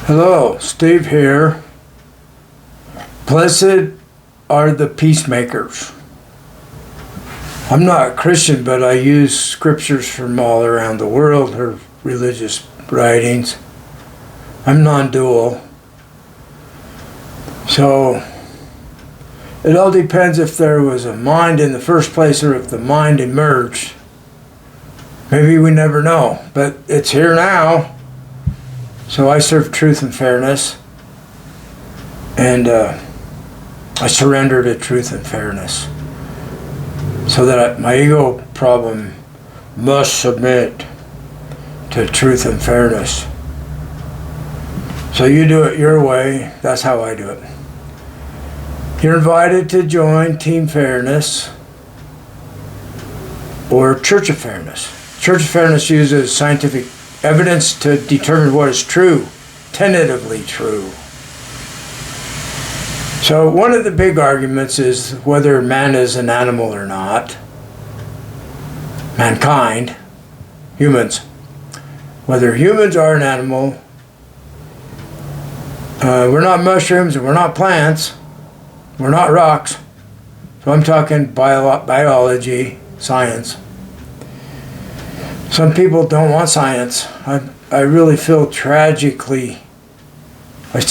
Hello, Steve here. Blessed are the peacemakers. I'm not a Christian, but I use scriptures from all around the world, or religious writings. I'm non-dual. So, it all depends if there was a mind in the first place or if the mind emerged. Maybe we never know, but it's here now. So I serve truth and fairness, and I surrender to truth and fairness, so that my ego problem must submit to truth and fairness. So you do it your way, that's how I do it. You're invited to join Team Fairness or Church of Fairness. Church of Fairness uses scientific evidence to determine what is true, tentatively true. So one of the big arguments is whether man is an animal or not. Mankind, humans. Whether humans are an animal. We're not mushrooms and we're not plants. We're not rocks. So I'm talking biology, science. Some people don't want science. I really feel it's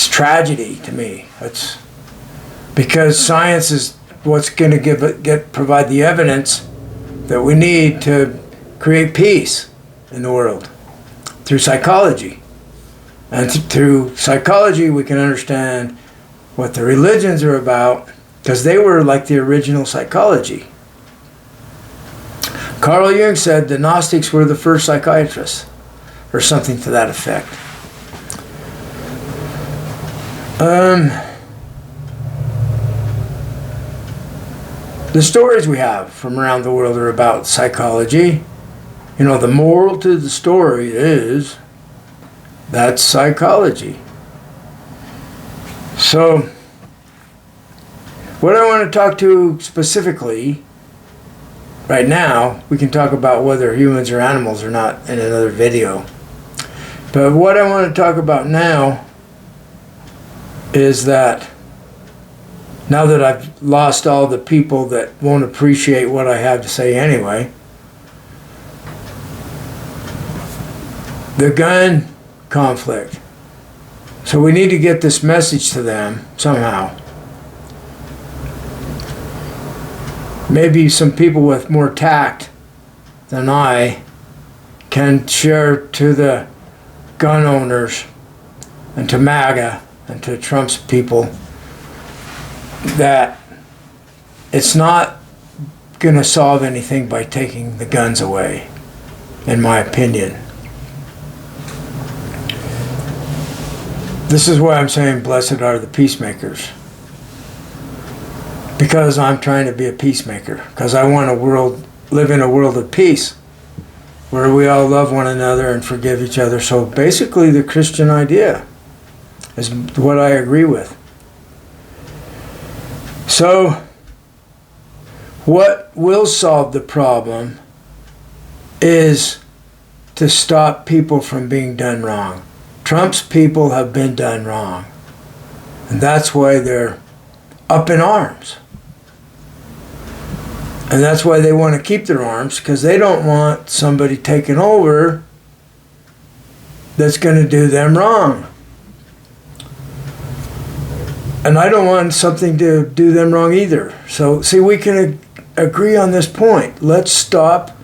tragedy to me. It's because science is what's going to provide the evidence that we need to create peace in the world through psychology. And through psychology we can understand what the religions are about, because they were like the original psychology. Carl Jung said the Gnostics were the first psychiatrists, or something to that effect. The stories we have from around the world are about psychology. You know, the moral to the story is that's psychology. So, what I want to talk to specifically right now, we can talk about whether humans are animals or not in another video. But what I want to talk about now is that now that I've lost all the people that won't appreciate what I have to say anyway, the gun conflict. So we need to get this message to them somehow. Maybe some people with more tact than I can share to the gun owners and to MAGA and to Trump's people that it's not going to solve anything by taking the guns away, in my opinion. This is why I'm saying blessed are the peacemakers. Because I'm trying to be a peacemaker. Because I want live in a world of peace, where we all love one another and forgive each other. So basically the Christian idea is what I agree with. So what will solve the problem is to stop people from being done wrong. Trump's people have been done wrong. And that's why they're up in arms. And that's why they want to keep their arms, because they don't want somebody taking over that's going to do them wrong. And I don't want something to do them wrong either. So, see, we can agree on this point. Let's stop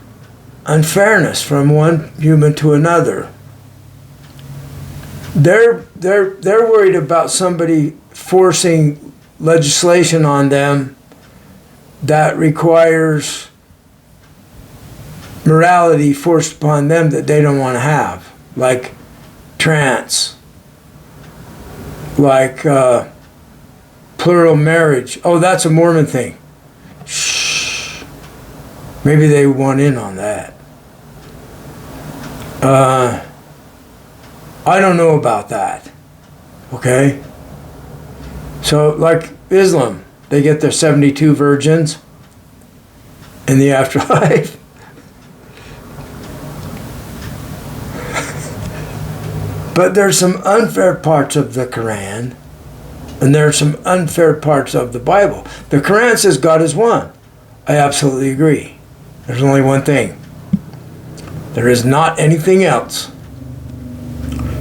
unfairness from one human to another. They're worried about somebody forcing legislation on them that requires morality forced upon them that they don't want to have, like trans, like plural marriage. Oh, that's a Mormon thing. Shh. Maybe they want in on that. I don't know about that. Okay? So, like Islam, they get their 72 virgins in the afterlife. But there's some unfair parts of the Quran, and there are some unfair parts of the Bible. The Quran says God is one. I absolutely agree. There's only one thing. There is not anything else.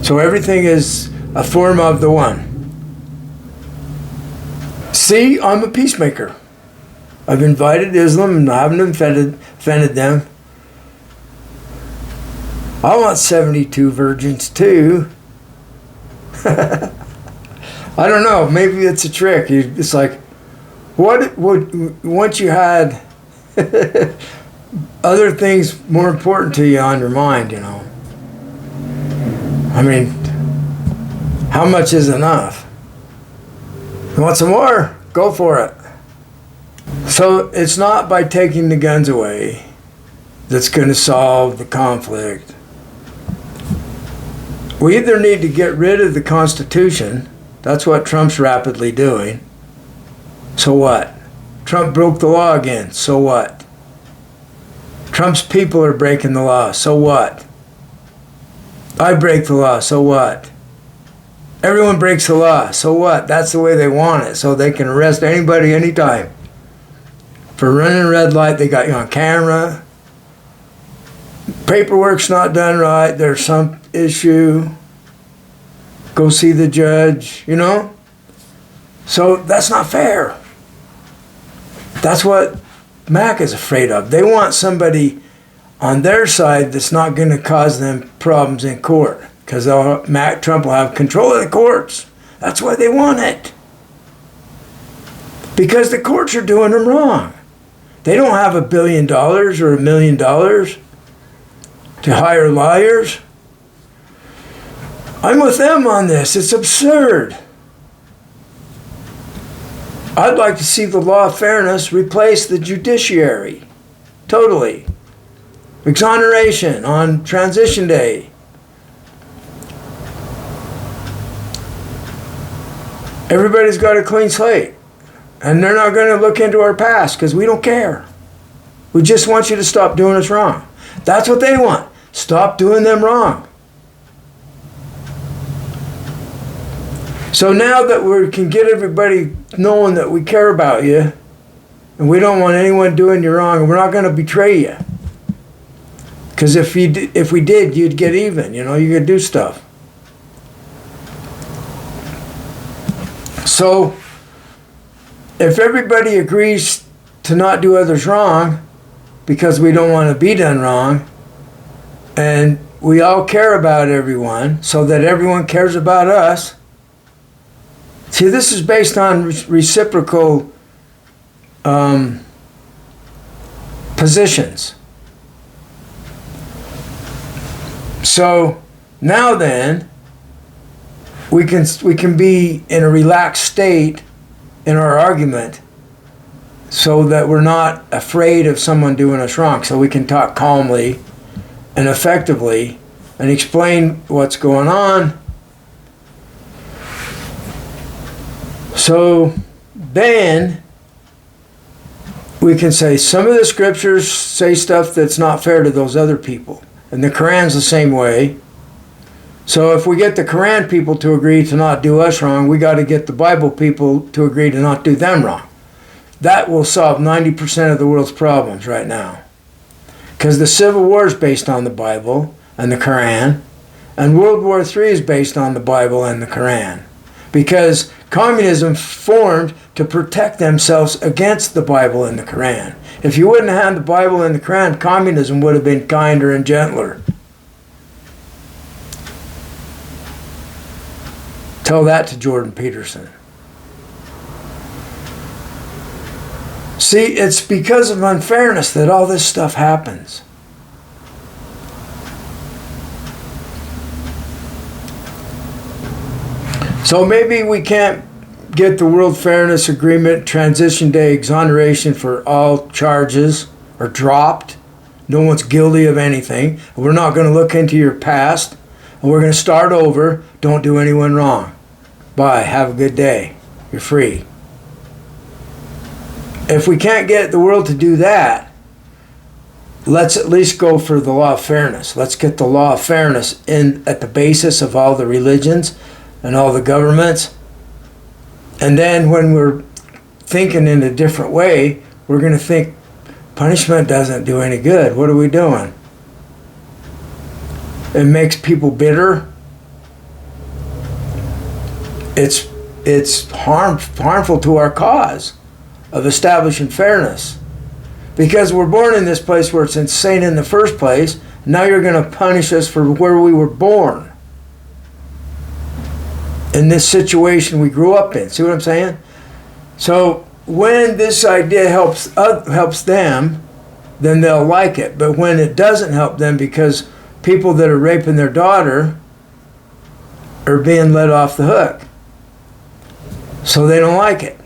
So everything is a form of the one. See, I'm a peacemaker. I've invited Islam and I haven't offended them. I want 72 virgins too. I don't know. Maybe it's a trick. It's like, what would once you had other things more important to you on your mind, you know? I mean, how much is enough? You want some more? Go for it. So it's not by taking the guns away that's going to solve the conflict. We either need to get rid of the Constitution. That's what Trump's rapidly doing. So what? Trump broke the law again. So what? Trump's people are breaking the law. So what? I break the law. So what? Everyone breaks the law. So what? That's the way they want it. So they can arrest anybody anytime. For running a red light, they got you on camera. Paperwork's not done right. There's some issue. Go see the judge, you know? So that's not fair. That's what Mac is afraid of. They want somebody on their side that's not going to cause them problems in court, because Trump will have control of the courts. That's why they want it. Because the courts are doing them wrong. They don't have $1 billion or $1 million to hire lawyers. I'm with them on this. It's absurd. I'd like to see the law of fairness replace the judiciary. Totally. Exoneration on transition day. Everybody's got a clean slate. And they're not going to look into our past because we don't care. We just want you to stop doing us wrong. That's what they want. Stop doing them wrong. So now that we can get everybody knowing that we care about you and we don't want anyone doing you wrong, and we're not going to betray you. Because if we did, you'd get even. You know, you could do stuff. So if everybody agrees to not do others wrong because we don't want to be done wrong, and we all care about everyone so that everyone cares about us. See, this is based on reciprocal positions. So now then, we can be in a relaxed state in our argument so that we're not afraid of someone doing us wrong. So we can talk calmly and effectively and explain what's going on. So then we can say some of the scriptures say stuff that's not fair to those other people. And the Quran's the same way. So if we get the Quran people to agree to not do us wrong, we got to get the Bible people to agree to not do them wrong. That will solve 90% of the world's problems right now. Because the Civil War is based on the Bible and the Quran, and World War III is based on the Bible and the Quran. Because communism formed to protect themselves against the Bible and the Quran. If you wouldn't have had the Bible and the Quran, communism would have been kinder and gentler. Tell that to Jordan Peterson. See, it's because of unfairness that all this stuff happens. So maybe we can't get the World Fairness Agreement transition day exoneration for all charges are dropped. No one's guilty of anything. We're not going to look into your past. And we're going to start over. Don't do anyone wrong. Bye. Have a good day. You're free. If we can't get the world to do that, let's at least go for the law of fairness. Let's get the law of fairness in at the basis of all the religions and all the governments. And then when we're thinking in a different way, we're going to think punishment doesn't do any good. What are we doing? It makes people bitter. It's harmful to our cause of establishing fairness. Because we're born in this place where it's insane in the first place. Now you're going to punish us for where we were born. In this situation we grew up in. See what I'm saying? So when this idea helps them, then they'll like it. But when it doesn't help them, because people that are raping their daughter are being let off the hook, so they don't like it.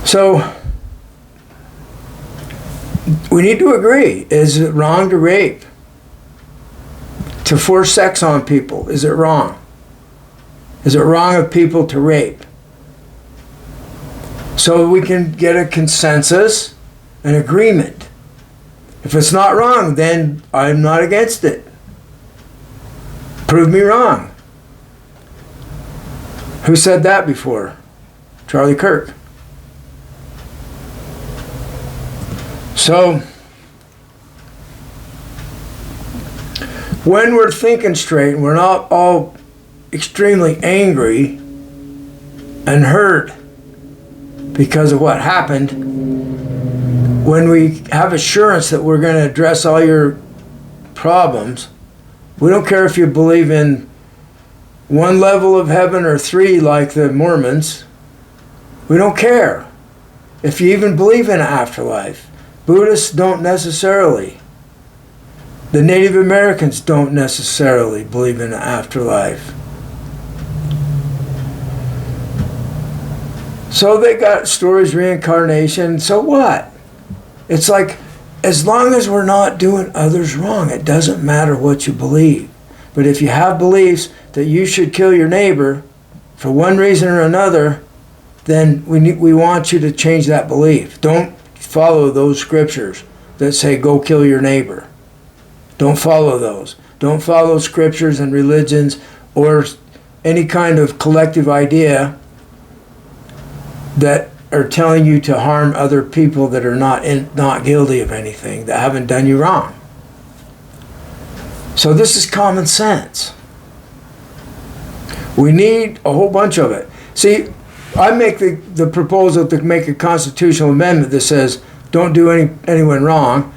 So we need to agree. Is it wrong to rape? To force sex on people? Is it wrong? Is it wrong of people to rape? So we can get a consensus, an agreement. If it's not wrong, then I'm not against it. Prove me wrong. Who said that before? Charlie Kirk. So, when we're thinking straight, and we're not all extremely angry and hurt because of what happened, when we have assurance that we're going to address all your problems, we don't care if you believe in one level of heaven or three like the Mormons. We don't care if you even believe in an afterlife. Buddhists don't necessarily. The Native Americans don't necessarily believe in an afterlife. So they got stories, reincarnation, so what? It's like, as long as we're not doing others wrong, it doesn't matter what you believe. But if you have beliefs that you should kill your neighbor for one reason or another, then we want you to change that belief. Don't follow those scriptures that say go kill your neighbor. Don't follow those. Don't follow scriptures and religions or any kind of collective idea that are telling you to harm other people that are not guilty of anything, that haven't done you wrong. So this is common sense. We need a whole bunch of it. See, I make the proposal to make a constitutional amendment that says don't do anyone wrong.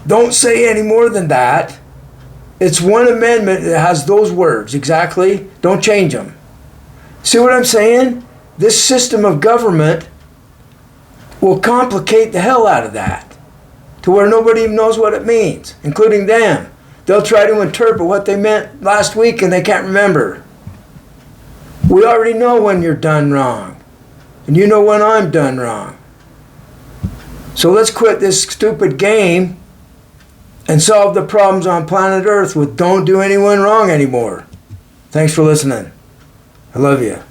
Don't say any more than that. It's one amendment that has those words exactly. Don't change them. See what I'm saying? This system of government will complicate the hell out of that to where nobody even knows what it means, including them. They'll try to interpret what they meant last week and they can't remember. We already know when you're done wrong. And you know when I'm done wrong. So let's quit this stupid game and solve the problems on planet Earth with don't do anyone wrong anymore. Thanks for listening. I love you.